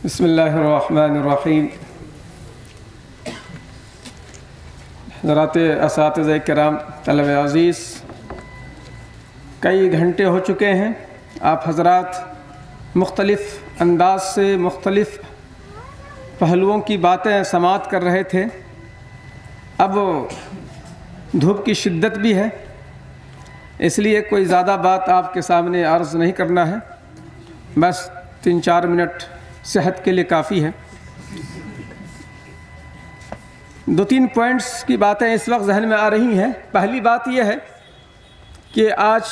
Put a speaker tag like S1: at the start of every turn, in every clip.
S1: بسم اللہ الرحمن الرحیم۔ حضرات اساتذہ کرام، طلبہ عزیز، کئی گھنٹے ہو چکے ہیں آپ حضرات مختلف انداز سے مختلف پہلوؤں کی باتیں سماعت کر رہے تھے۔ اب دھوپ کی شدت بھی ہے، اس لیے کوئی زیادہ بات آپ کے سامنے عرض نہیں کرنا ہے، بس 3-4 منٹ صحت کے لیے کافی ہے۔ 2-3 پوائنٹس کی باتیں اس وقت ذہن میں آ رہی ہیں۔ پہلی بات یہ ہے کہ آج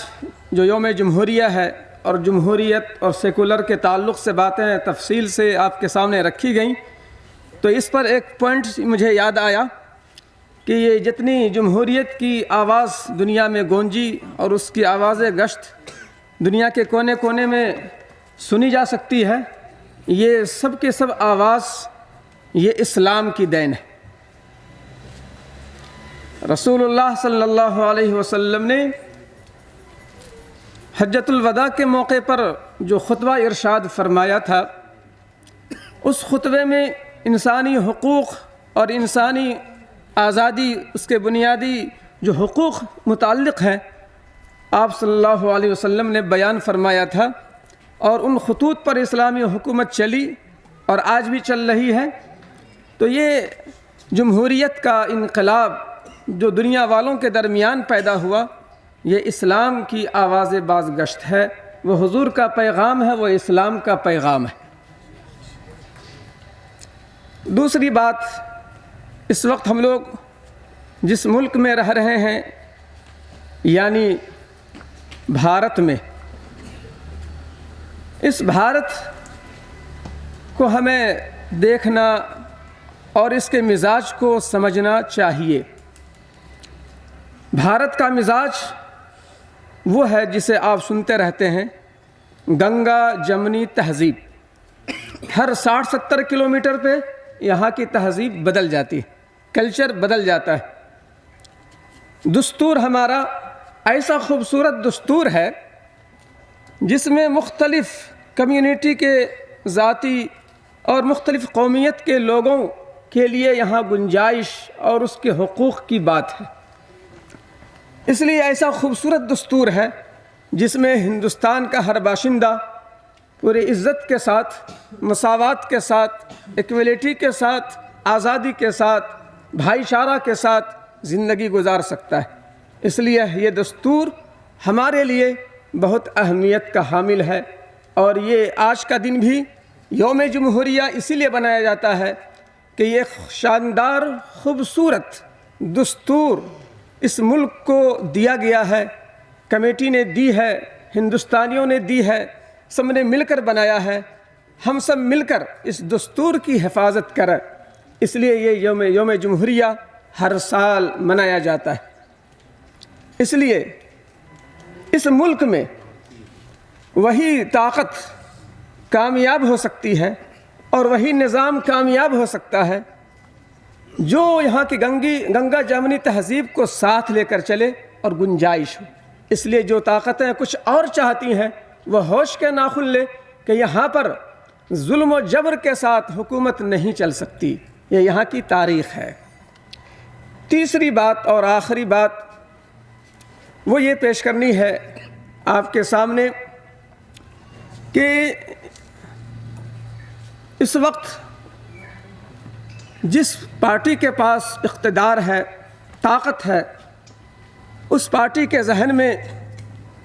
S1: جو یوم جمہوریہ ہے اور جمہوریت اور سیکولر کے تعلق سے باتیں تفصیل سے آپ کے سامنے رکھی گئیں، تو اس پر ایک پوائنٹ مجھے یاد آیا کہ یہ جتنی جمہوریت کی آواز دنیا میں گونجی اور اس کی آواز گشت دنیا کے کونے کونے میں سنی جا سکتی ہے، یہ سب کے سب آواز یہ اسلام کی دین ہے۔ رسول اللہ صلی اللہ علیہ وسلم نے حجۃ الوداع کے موقع پر جو خطبہ ارشاد فرمایا تھا، اس خطبے میں انسانی حقوق اور انسانی آزادی، اس کے بنیادی جو حقوق متعلق ہیں، آپ صلی اللہ علیہ وسلم نے بیان فرمایا تھا، اور ان خطوط پر اسلامی حکومت چلی اور آج بھی چل رہی ہے۔ تو یہ جمہوریت کا انقلاب جو دنیا والوں کے درمیان پیدا ہوا، یہ اسلام کی آواز باز گشت ہے، وہ حضور کا پیغام ہے، وہ اسلام کا پیغام ہے۔ دوسری بات، اس وقت ہم لوگ جس ملک میں رہ رہے ہیں یعنی بھارت میں، اس بھارت کو ہمیں دیکھنا اور اس کے مزاج کو سمجھنا چاہیے۔ بھارت کا مزاج وہ ہے جسے آپ سنتے رہتے ہیں، گنگا جمنی تہذیب۔ ہر 60-70 کلومیٹر پہ یہاں کی تہذیب بدل جاتی ہے، کلچر بدل جاتا ہے۔ دستور ہمارا ایسا خوبصورت دستور ہے جس میں مختلف کمیونٹی کے ذاتی اور مختلف قومیت کے لوگوں کے لیے یہاں گنجائش اور اس کے حقوق کی بات ہے۔ اس لیے ایسا خوبصورت دستور ہے جس میں ہندوستان کا ہر باشندہ پوری عزت کے ساتھ، مساوات کے ساتھ، ایکویلٹی کے ساتھ، آزادی کے ساتھ، بھائی چارہ کے ساتھ زندگی گزار سکتا ہے۔ اس لیے یہ دستور ہمارے لیے بہت اہمیت کا حامل ہے، اور یہ آج کا دن بھی یوم جمہوریہ اسی لیے بنایا جاتا ہے کہ یہ شاندار خوبصورت دستور اس ملک کو دیا گیا ہے، کمیٹی نے دی ہے، ہندوستانیوں نے دی ہے، سب نے مل کر بنایا ہے۔ ہم سب مل کر اس دستور کی حفاظت کریں، اس لیے یہ یوم جمہوریہ ہر سال منایا جاتا ہے۔ اس لیے اس ملک میں وہی طاقت کامیاب ہو سکتی ہے اور وہی نظام کامیاب ہو سکتا ہے جو یہاں کی گنگا جمنی تہذیب کو ساتھ لے کر چلے اور گنجائش ہو۔ اس لیے جو طاقتیں کچھ اور چاہتی ہیں وہ ہوش کے ناخن لے کہ یہاں پر ظلم و جبر کے ساتھ حکومت نہیں چل سکتی، یہ یہاں کی تاریخ ہے۔ تیسری بات اور آخری بات وہ یہ پیش کرنی ہے آپ کے سامنے کہ اس وقت جس پارٹی کے پاس اقتدار ہے، طاقت ہے، اس پارٹی کے ذہن میں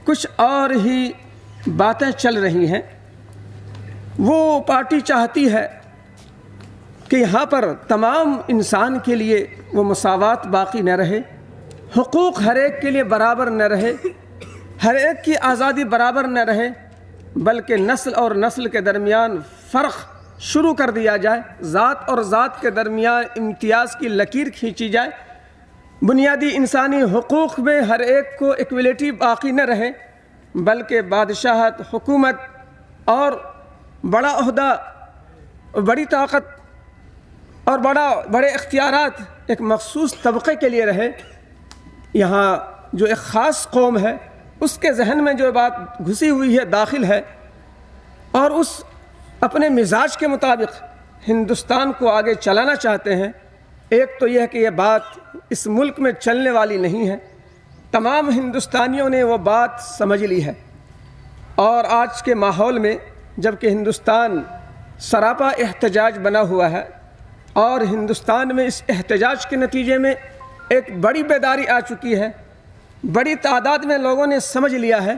S1: کچھ اور ہی باتیں چل رہی ہیں۔ وہ پارٹی چاہتی ہے کہ یہاں پر تمام انسان کے لیے وہ مساوات باقی نہ رہے، حقوق ہر ایک کے لیے برابر نہ رہے، ہر ایک کی آزادی برابر نہ رہے، بلکہ نسل اور نسل کے درمیان فرق شروع کر دیا جائے، ذات اور ذات کے درمیان امتیاز کی لکیر کھینچی جائے، بنیادی انسانی حقوق میں ہر ایک کو ایکویلٹی باقی نہ رہے، بلکہ بادشاہت، حکومت اور بڑا عہدہ، بڑی طاقت اور بڑے اختیارات ایک مخصوص طبقے کے لیے رہے۔ یہاں جو ایک خاص قوم ہے اس کے ذہن میں جو بات گھسی ہوئی ہے، داخل ہے، اور اس اپنے مزاج کے مطابق ہندوستان کو آگے چلانا چاہتے ہیں، ایک تو یہ ہے کہ یہ بات اس ملک میں چلنے والی نہیں ہے، تمام ہندوستانیوں نے وہ بات سمجھ لی ہے، اور آج کے ماحول میں جب کہ ہندوستان سراپا احتجاج بنا ہوا ہے، اور ہندوستان میں اس احتجاج کے نتیجے میں ایک بڑی بیداری آ چکی ہے، بڑی تعداد میں لوگوں نے سمجھ لیا ہے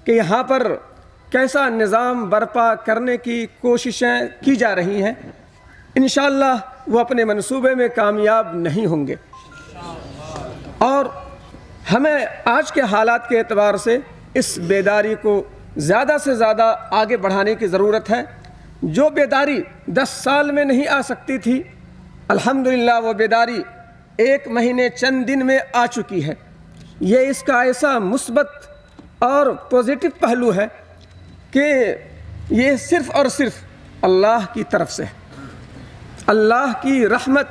S1: کہ یہاں پر کیسا نظام برپا کرنے کی کوششیں کی جا رہی ہیں، انشاءاللہ وہ اپنے منصوبے میں کامیاب نہیں ہوں گے۔ اور ہمیں آج کے حالات کے اعتبار سے اس بیداری کو زیادہ سے زیادہ آگے بڑھانے کی ضرورت ہے۔ جو بیداری 10 سال میں نہیں آ سکتی تھی، الحمدللہ وہ بیداری 1 مہینے چند دن میں آ چکی ہے۔ یہ اس کا ایسا مثبت اور پازیٹو پہلو ہے کہ یہ صرف اور صرف اللہ کی طرف سے ہے، اللہ کی رحمت،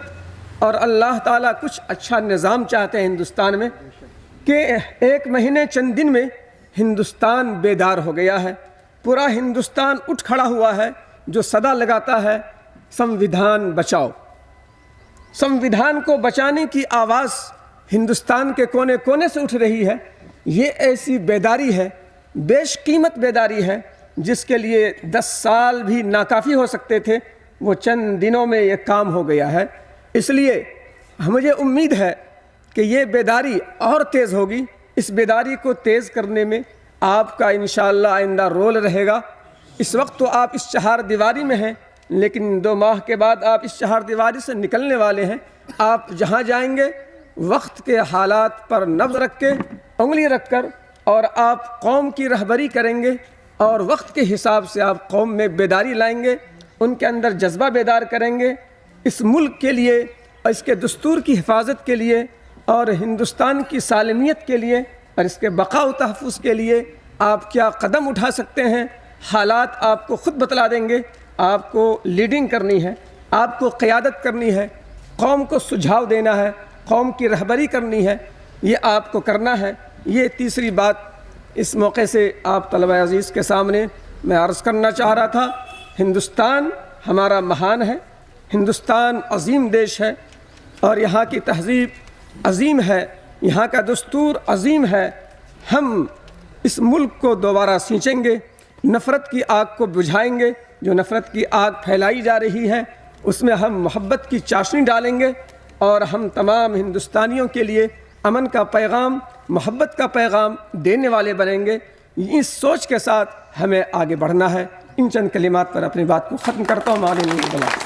S1: اور اللہ تعالیٰ کچھ اچھا نظام چاہتے ہیں ہندوستان میں کہ 1 مہینے چند دن میں ہندوستان بیدار ہو گیا ہے، پورا ہندوستان اٹھ کھڑا ہوا ہے، جو صدا لگاتا ہے سمویدھان بچاؤ۔ سمویدھان کو بچانے کی آواز ہندوستان کے کونے کونے سے اٹھ رہی ہے۔ یہ ایسی بیداری ہے، بیش قیمت بیداری ہے، جس کے لیے 10 سال بھی ناکافی ہو سکتے تھے، وہ چند دنوں میں یہ کام ہو گیا ہے۔ اس لیے مجھے امید ہے کہ یہ بیداری اور تیز ہوگی۔ اس بیداری کو تیز کرنے میں آپ کا انشاءاللہ آئندہ رول رہے گا۔ اس وقت تو آپ اس چہار دیواری میں ہیں، لیکن 2 ماہ کے بعد آپ اس چہار دیواری سے نکلنے والے ہیں۔ آپ جہاں جائیں گے وقت کے حالات پر نبض رکھ کے، انگلی رکھ کر، اور آپ قوم کی رہبری کریں گے، اور وقت کے حساب سے آپ قوم میں بیداری لائیں گے، ان کے اندر جذبہ بیدار کریں گے، اس ملک کے لیے اور اس کے دستور کی حفاظت کے لیے اور ہندوستان کی سالمیت کے لیے اور اس کے بقا و تحفظ کے لیے آپ کیا قدم اٹھا سکتے ہیں۔ حالات آپ کو خود بتلا دیں گے۔ آپ کو لیڈنگ کرنی ہے، آپ کو قیادت کرنی ہے، قوم کو سجھاؤ دینا ہے، قوم کی رہبری کرنی ہے، یہ آپ کو کرنا ہے۔ یہ تیسری بات اس موقع سے آپ طلبہ عزیز کے سامنے میں عرض کرنا چاہ رہا تھا۔ ہندوستان ہمارا مہان ہے، ہندوستان عظیم دیش ہے، اور یہاں کی تہذیب عظیم ہے، یہاں کا دستور عظیم ہے۔ ہم اس ملک کو دوبارہ سینچیں گے، نفرت کی آگ کو بجھائیں گے۔ جو نفرت کی آگ پھیلائی جا رہی ہے اس میں ہم محبت کی چاشنی ڈالیں گے، اور ہم تمام ہندوستانیوں کے لیے امن کا پیغام، محبت کا پیغام دینے والے بنیں گے۔ اس سوچ کے ساتھ ہمیں آگے بڑھنا ہے۔ ان چند کلمات پر اپنی بات کو ختم کرتا ہوں۔